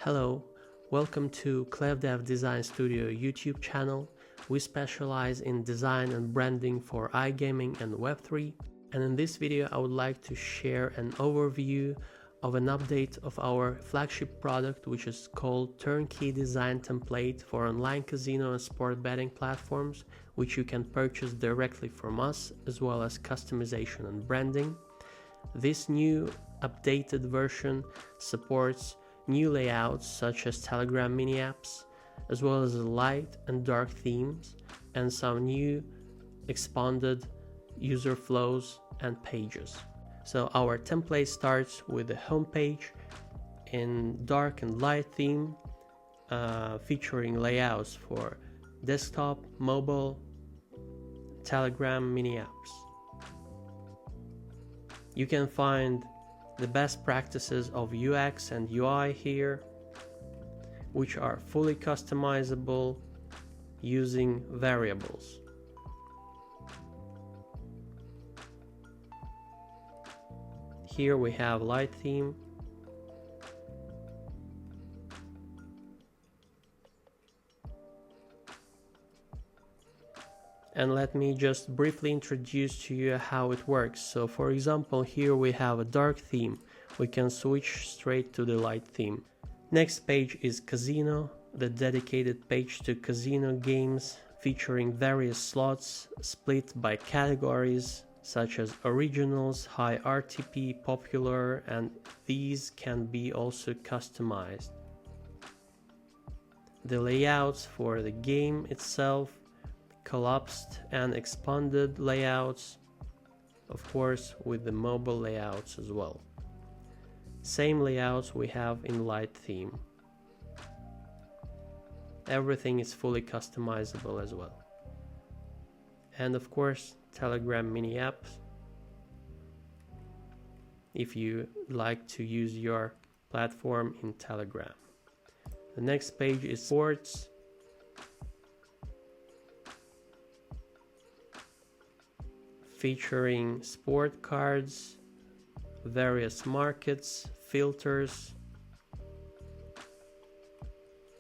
Hello, welcome to ClefDev Design Studio YouTube channel. We specialize in design and branding for iGaming and Web3, and in this video I would like to share an overview of an update of our flagship product, which is called Turnkey Design Template for online casino and sport betting platforms, which you can purchase directly from us, as well as customization and branding. This new updated version supports new layouts such as Telegram mini apps, as well as light and dark themes, and some new expanded user flows and pages. So our template starts with the home page in dark and light theme, featuring layouts for desktop, mobile, Telegram mini apps. You can find the best practices of UX and UI here, which are fully customizable using variables. Here we have light theme, and let me just briefly introduce to you how it works. So for example, here we have a dark theme. We can switch straight to the light theme. Next page is Casino, the dedicated page to casino games, featuring various slots split by categories such as originals, high RTP, popular, and these can be also customized. The layouts for the game itself, collapsed and expanded layouts, of course with the mobile layouts as well. Same layouts we have in light theme. Everything is fully customizable as well. And of course Telegram mini apps, if you like to use your platform in Telegram. The next page is sports. Featuring sport cards, various markets, filters,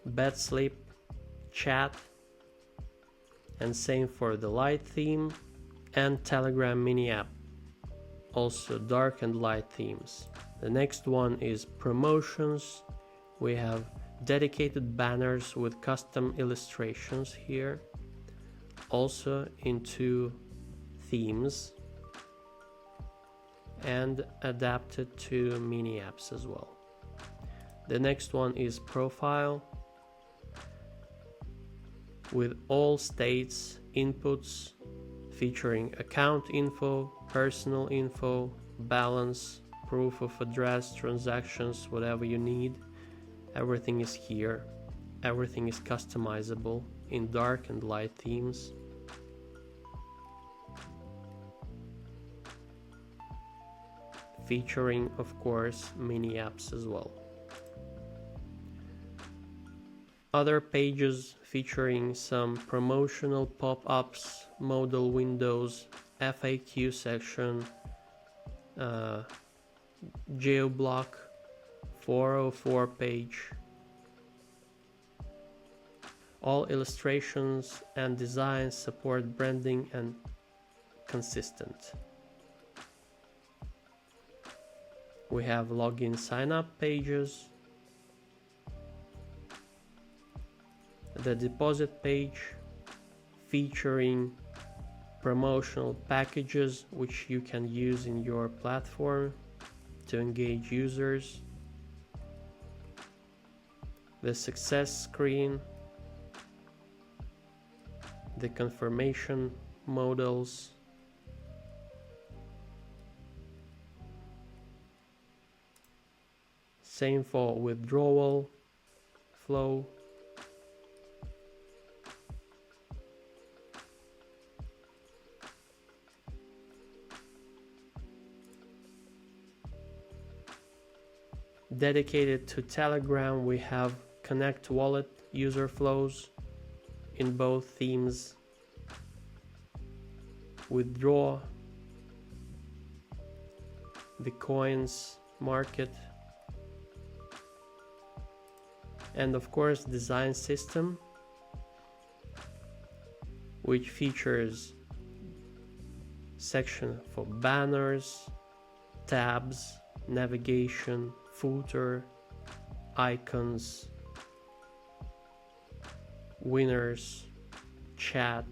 bet slip, chat, and same for the light theme and Telegram mini app, also dark and light themes. The next one is promotions. We have dedicated banners with custom illustrations here, also into themes, and adapted to mini apps as well. The next one is profile, with all states inputs, featuring account info, personal info, balance, proof of address, transactions, whatever you need. Everything is here. Everything is customizable in dark and light themes. Featuring, of course, mini apps as well. Other pages featuring some promotional pop-ups, modal windows, FAQ section, geoblock, 404 page. All illustrations and designs support branding and consistent. We have login sign up pages, the deposit page featuring promotional packages which you can use in your platform to engage users, the success screen, the confirmation modals, same for withdrawal flow, dedicated to Telegram. We have connect wallet user flows in both themes, withdraw, the coins market, And of course, design system, which features section for banners, tabs, navigation, footer, icons, winners, chat,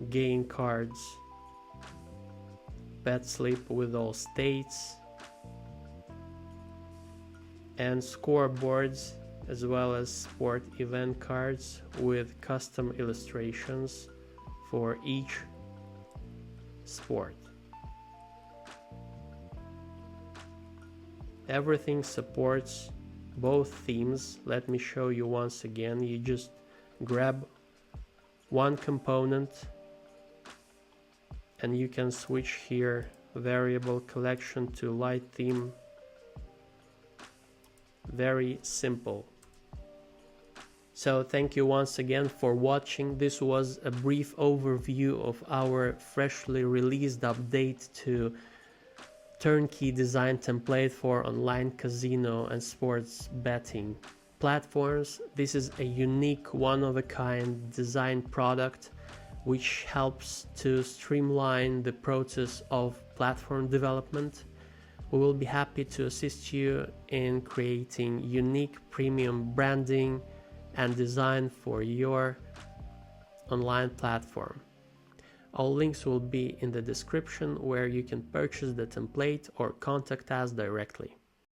game cards, bet slip with all states, and scoreboards, as well as sport event cards with custom illustrations for each sport. Everything supports both themes. Let me show you once again. You just grab one component and you can switch here variable collection to light theme. Very simple. So thank you once again for watching. This was a brief overview of our freshly released update to Turnkey Design Template for online casino and sports betting platforms. This is a unique, one-of-a-kind design product which helps to streamline the process of platform development. We will be happy to assist you in creating unique premium branding and design for your online platform. All links will be in the description where you can purchase the template or contact us directly.